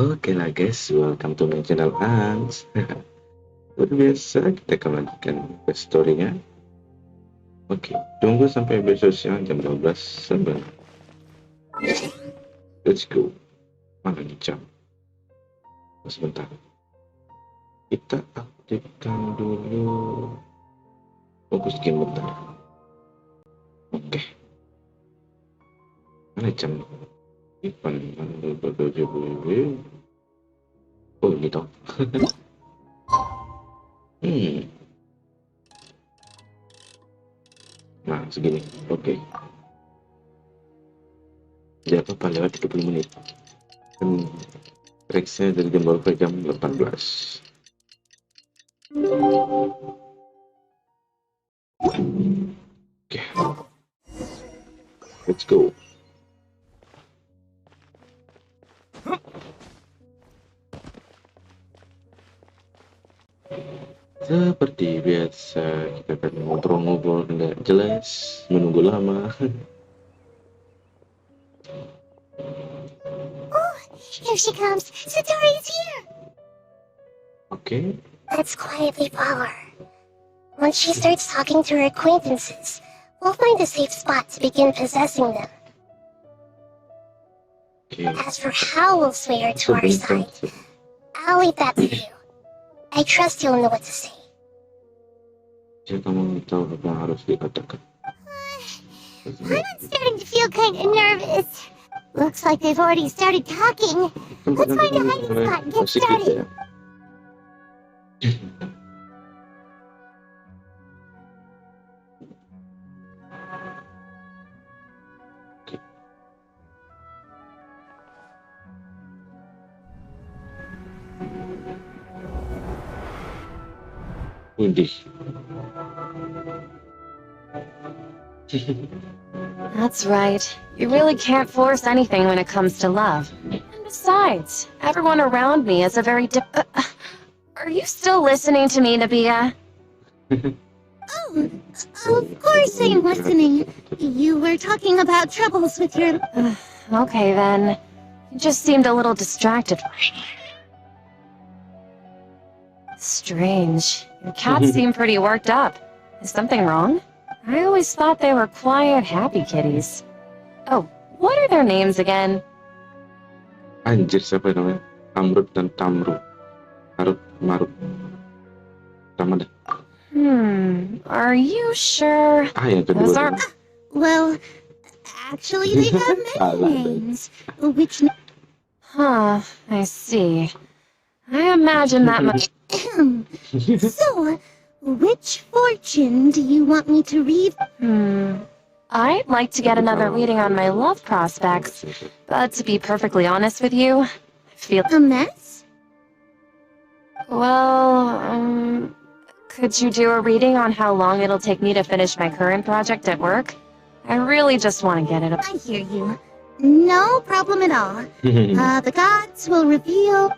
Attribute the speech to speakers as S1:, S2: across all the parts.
S1: Oke lah guys, welcome to my channel Hans. Seperti biasa, kita akan lanjutkan story-nya. Oke, tunggu sampai besok siang jam 12 sampai. Let's go. Mana nih jam? Sebentar. Kita aktifkan dulu fokus game bentar. Oke. Mana jam? Ipan oh ini toh. Nah segini, oke. Tidak apa-apa lewat 30 menit. Trexnya dari jam berapa? Jam 18. Oke. Let's go. Seperti biasa, kita akan ngobrol-ngobrol nggak jelas, menunggu lama.
S2: Oh, here she comes. Satori is here.
S1: Okay.
S2: Let's quietly follow her. Once she starts talking to her acquaintances, we'll find a safe spot to begin possessing them.
S1: Okay.
S2: As for how we'll sway her to our side, I'll leave that to you. I trust you'll know what to say.
S1: Jika kamu tahu apa yang harus dikatakan.
S2: I'm starting to feel kind of nervous. Looks like they've already started talking. Let's find a hiding spot and get started.
S3: That's right. You really can't force anything when it comes to love. And besides, everyone around me is a very Are you still listening to me, Nabia?
S2: Oh, of course I'm listening. You were talking about troubles with your...
S3: Okay then. You just seemed a little distracted. Strange. Your cats seem pretty worked up. Is something wrong? I always thought they were quiet, happy kitties. Oh, what are their names again?
S1: Anjir, siapa namanya? Amrut dan Tamru. Harut, Marut. Sama deh.
S3: Are you sure?
S1: Yang kedua.
S2: Those are... Well, actually they have many names. Which...
S3: Huh, I see. I imagine that much...
S2: So, which fortune do you want me to read?
S3: I'd like to get another reading on my love prospects, but to be perfectly honest with you, I feel...
S2: A mess?
S3: Well, could you do a reading on how long it'll take me to finish my current project at work? I really just want to get it...
S2: I hear you. No problem at all. The gods will reveal...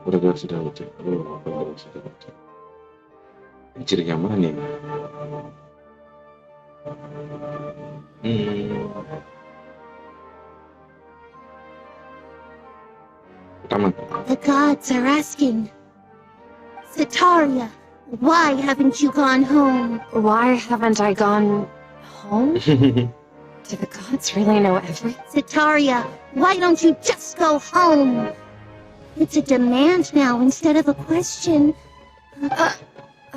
S1: Udah sudah baca. Sudah baca. Ciri yang mana nih? Pertama.
S2: The gods are asking, Sataria, why haven't you gone home?
S3: Why haven't I gone home? Do the gods really know everything?
S2: Sataria, why don't you just go home? It's a demand now instead of a question.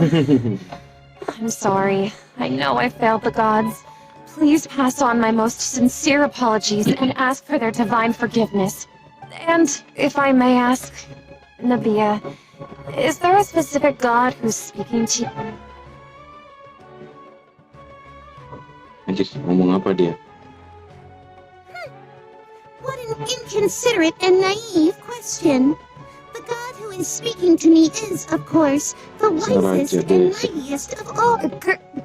S3: I'm sorry. I know I failed the gods. Please pass on my most sincere apologies and ask for their divine forgiveness. And, if I may ask, Nabia, is there a specific god who's speaking to you?
S1: Anjir, ngomong apa dia?
S2: What an inconsiderate and naive question. The god who is speaking to me is, of course, the wisest and mightiest of all.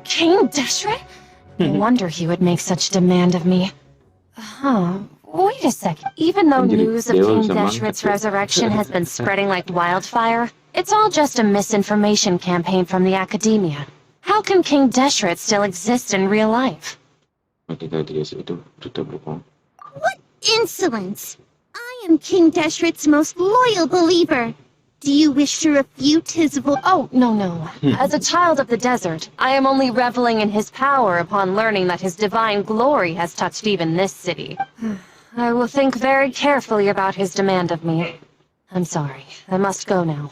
S3: King Deshret? No wonder he would make such demand of me. Wait a sec. Even though news of King Deshret's resurrection has been spreading like wildfire, it's all just a misinformation campaign from the academia. How can King Deshret still exist in real life?
S1: Ketika dia itu sudah berbohong.
S2: insolence! I am King Deshret's most loyal believer. Do you wish to refute his
S3: Oh, no. As a child of the desert, I am only reveling in his power upon learning that his divine glory has touched even this city. I will think very carefully about his demand of me. I'm sorry. I must go now.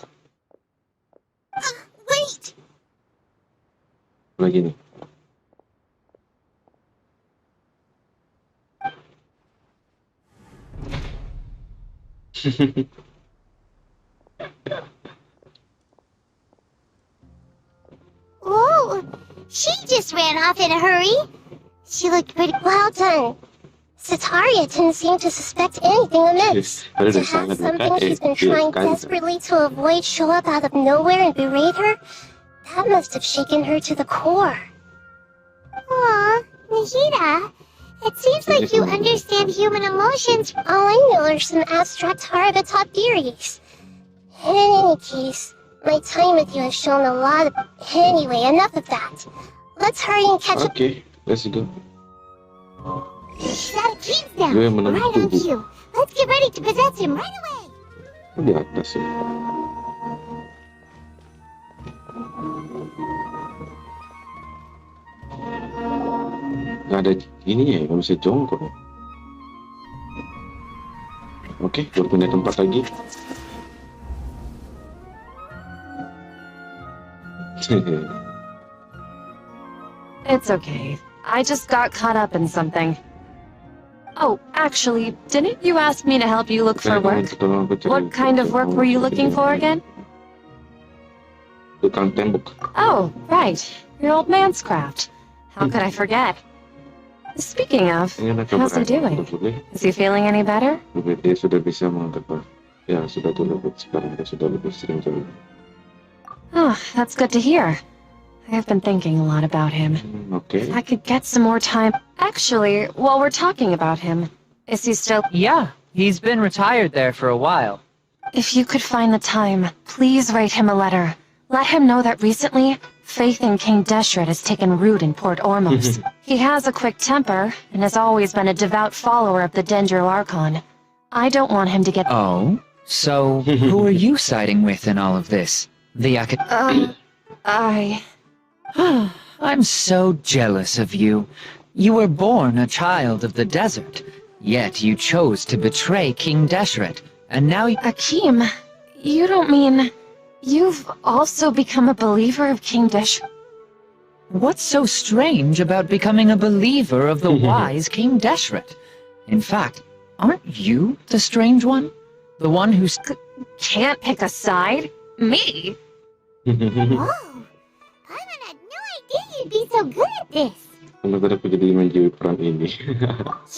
S2: Wait!
S1: Lagi nih.
S2: Whoa! She just ran off in a hurry. She looked pretty well done. Sataria didn't seem to suspect anything amiss.
S1: Padahal
S2: To
S1: udah
S2: have
S1: sangat
S2: something
S1: dekat,
S2: she's been
S1: dia
S2: trying
S1: sekali.
S2: desperately to avoid show up out of nowhere and berate her, that must have shaken her to the core. Aw, Nahida, it seems like you understand human emotions. All I know are some abstract Harabata theories. In any case, my time with you has shown a lot of... Anyway, enough of that. Let's hurry and catch up.
S1: Okay, let's go.
S2: That keys down.
S1: Gue menang
S2: Right on
S1: tubuh.
S2: cue. Let's get ready to possess him right away.
S1: Di atas ya. Gak ada ini ya, gak bisa jongkok. Oke, berpindah tempat lagi.
S3: It's okay. I just got caught up in something. Oh, actually, didn't you ask me to help you look for work? What kind of work were you looking for again?
S1: Tukang tembok.
S3: Oh, right. Your old man's craft. How could I forget? Speaking of, how's he doing? Is he feeling any better?
S1: Dia sudah bisa mengangkat. Ya, sudah tuh lebih sekarang dia sudah lebih sering jalan.
S3: Oh, that's good to hear. I've been thinking a lot about him.
S1: Oke.
S3: If I could get some more time. Actually, while we're talking about him, is he still...
S4: Yeah, he's been retired there for a while.
S3: If you could find the time, please write him a letter. Let him know that recently, faith in King Deshret has taken root in Port Ormos. He has a quick temper, and has always been a devout follower of the Dendro Archon. I don't want him to get...
S4: Oh? So, who are you siding with in all of this? The I'm so jealous of you. You were born a child of the desert, yet you chose to betray King Deshret, and now
S3: Akeem, you don't mean... You've also become a believer of King Deshret?
S4: What's so strange about becoming a believer of the wise King Deshret? In fact, aren't you the strange one? The one who's...
S3: Can't pick a side? Me?
S2: Whoa! Paimon had no idea you'd be so good at this.
S1: Kenapa dapat jadi menjadi peran ini?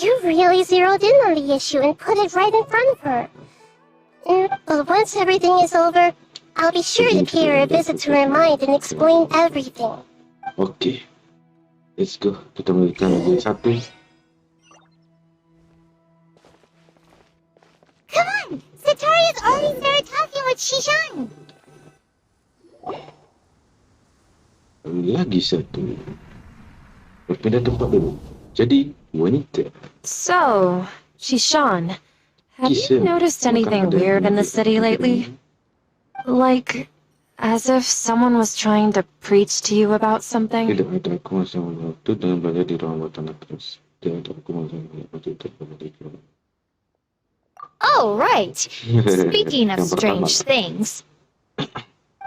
S2: You really zeroed in on the issue and put it right in front of her. But once everything is over, I'll be sure to pay her a visit to remind and explain everything.
S1: Oke, let's go. Kita memiliki lagi satu.
S2: Come on! Sataria's already started talking with Shishan.
S1: Lagi satu. Berpindah tempat dulu. Jadi, wanita.
S3: So, Shishan, have you
S1: Kisah.
S3: noticed anything
S1: Maka ada
S3: weird in the
S1: yang
S3: city lately? Like, as if someone was trying to preach to you about something?
S1: Tidak ada aku masih waktu dengan belajar di ruang tanah terus. Tidak ada aku masih waktu terlalu di ruang.
S5: Oh, right. Speaking of strange things,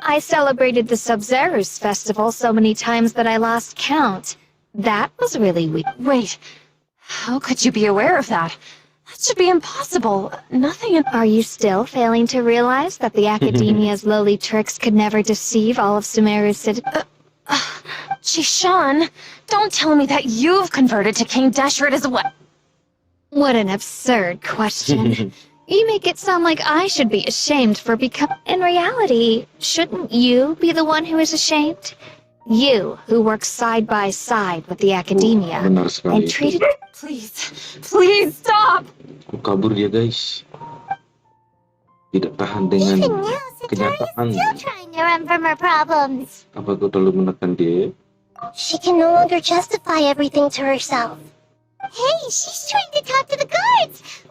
S5: I celebrated the Sub-Zerus festival so many times that I lost count. That was really weird.
S3: Wait, how could you be aware of that? That should be impossible. Nothing in...
S5: Are you still failing to realize that the Academia's lowly tricks could never deceive all of Sumeru's citizens?
S3: Shishan, don't tell me that you've converted to King Deshret as well.
S5: What an absurd question. You make it sound like I should be ashamed for becoming... In reality, shouldn't you be the one who is ashamed? You, who works side by side with the Academia,
S1: Benar sekali
S5: and treated...
S3: Please stop!
S1: Aku kabur dia, guys. Tidak tahan dengan
S2: Even now, Sataria's
S1: kenyataan.
S2: still trying to run from her problems.
S1: Apa aku terlalu menekan dia?
S2: She can no longer justify everything to herself. Hey, she's trying to talk to the guards!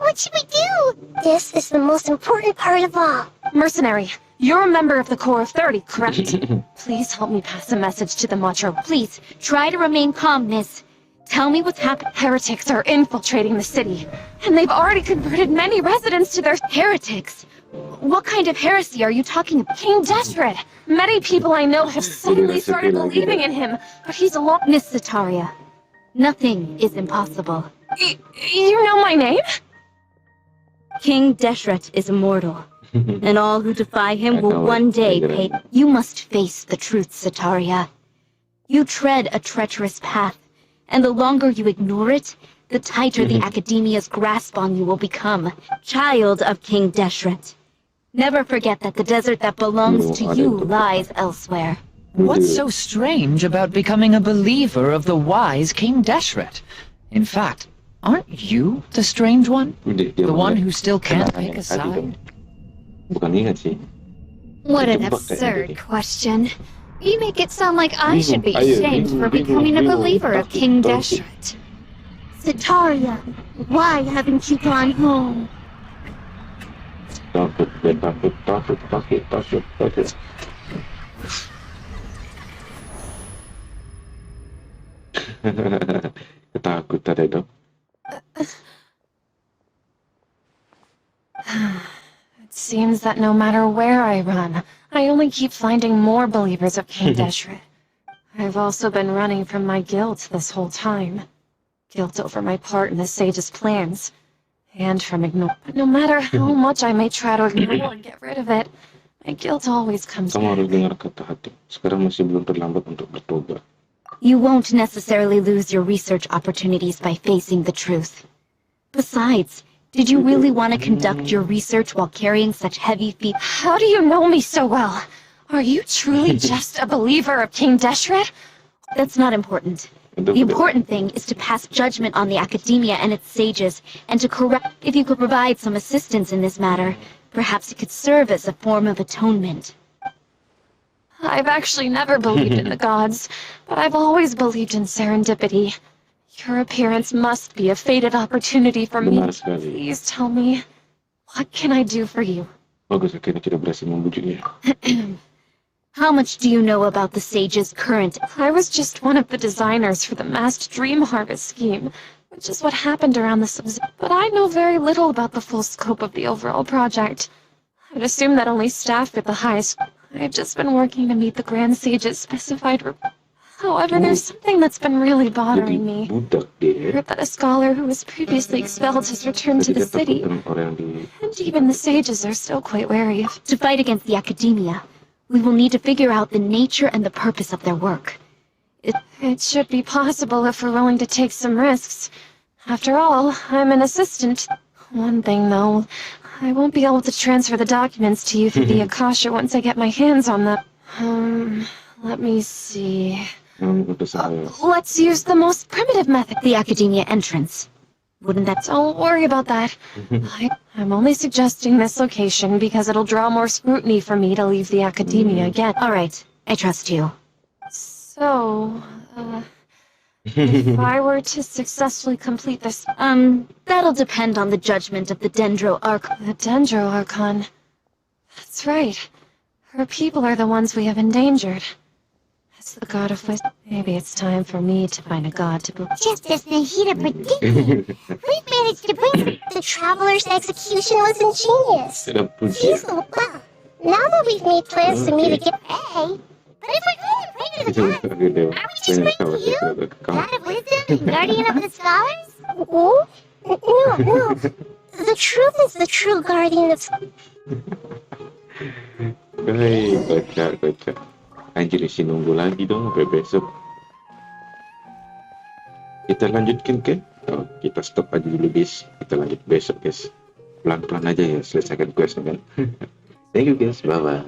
S2: This is the most important part of all.
S3: Mercenary, you're a member of the Corps of 30, correct? Please help me pass a message to the Macho.
S5: Please, try to remain calm, miss. Tell me what's happened.
S3: Heretics are infiltrating the city, and they've already converted many residents to their...
S5: Heretics? What kind of heresy are you talking about?
S3: King Deshret. Many people I know have suddenly started believing in him, but he's alone.
S5: Miss Sataria, nothing is impossible.
S3: You know my name?
S5: King Deshret is immortal, and all who defy him will one day pay. You must face the truth, Sataria. You tread a treacherous path, and the longer you ignore it, the tighter the Academia's grasp on you will become. Child of King Deshret, never forget that the desert that belongs to you lies elsewhere.
S4: What's so strange about becoming a believer of the wise King Deshret? In fact, aren't you the strange one? The one who still can't pick a side?
S1: Bukan ingat sih.
S5: What an absurd question. You make it sound like I should be ashamed for becoming a believer of King Deshret.
S2: Sataria, why haven't you gone home?
S1: Takut. Ketakutan ya, Dok.
S3: It seems that no matter where I run, I only keep finding more believers of King Deshret. I've also been running from my guilt this whole time. Guilt over my part in the Sage's plans. And from But no matter how much I may try to ignore and get rid of it, my guilt always comes
S1: Kamu harus
S3: back.
S1: dengar kata hati. Sekarang masih belum terlambat untuk bertobat.
S5: You won't necessarily lose your research opportunities by facing the truth. Besides, did you really want to conduct your research while carrying such heavy feet?
S3: How do you know me so well? Are you truly just a believer of King Deshret?
S5: That's not important. The important thing is to pass judgment on the Academia and its sages, and to correct. If you could provide some assistance in this matter, perhaps it could serve as a form of atonement.
S3: I've actually never believed in the gods, but I've always believed in serendipity. Your appearance must be a fated opportunity for me.
S1: Benar sekali.
S3: Please tell me, what can I do for you?
S1: Bagus, akhirnya kita berhasil membujuknya.
S5: How much do you know about the sage's current?
S3: I was just one of the designers for the massed dream harvest scheme, which is what happened around the but I know very little about the full scope of the overall project. I'd assume that only staff with the highest... I've just been working to meet the Grand Sage's specified... However, there's something that's been really
S1: Jadi
S3: bothering me.
S1: budak
S3: I
S1: dia.
S3: heard that a scholar who was previously expelled has returned to the
S1: Jadi dia takut
S3: city,
S1: dengan orang di.
S3: and even the sages are still quite wary of...
S5: To fight against the Academia, we will need to figure out the nature and the purpose of their work.
S3: It should be possible if we're willing to take some risks. After all, I'm an assistant. One thing, though, I won't be able to transfer the documents to you through the Akasha once I get my hands on them. Let me see.
S1: Udah saya.
S3: Let's use the most primitive method.
S5: The Academia entrance. Wouldn't that...
S3: Don't worry about that. I'm only suggesting this location because it'll draw more scrutiny for me to leave the Academia again.
S5: All right, I trust you.
S3: So, if I were to successfully complete this...
S5: That'll depend on the judgment of the Dendro Archon.
S3: The Dendro Archon. That's right. Her people are the ones we have endangered. As the god of wisdom, maybe it's time for me to find a god to believe.
S2: Just as Nahida predicted, we've managed to bring the Traveler's execution was ingenious.
S1: Tidak puji.
S2: He's the well. Now that we've made plans to meet again, hey. But if we're going to pray to the gods, are we just praying to you? God of wisdom and guardian of the scholars? Oh? No. The truth is the true guardian of...
S1: Baik, baca. Anjir, isi nunggu lagi dong sampai besok. Kita lanjutkan ke? Oh, kita stop aja dulu guys. Kita lanjut besok guys. Pelan-pelan aja ya selesaikan quest kan. Thank you guys, bye bye.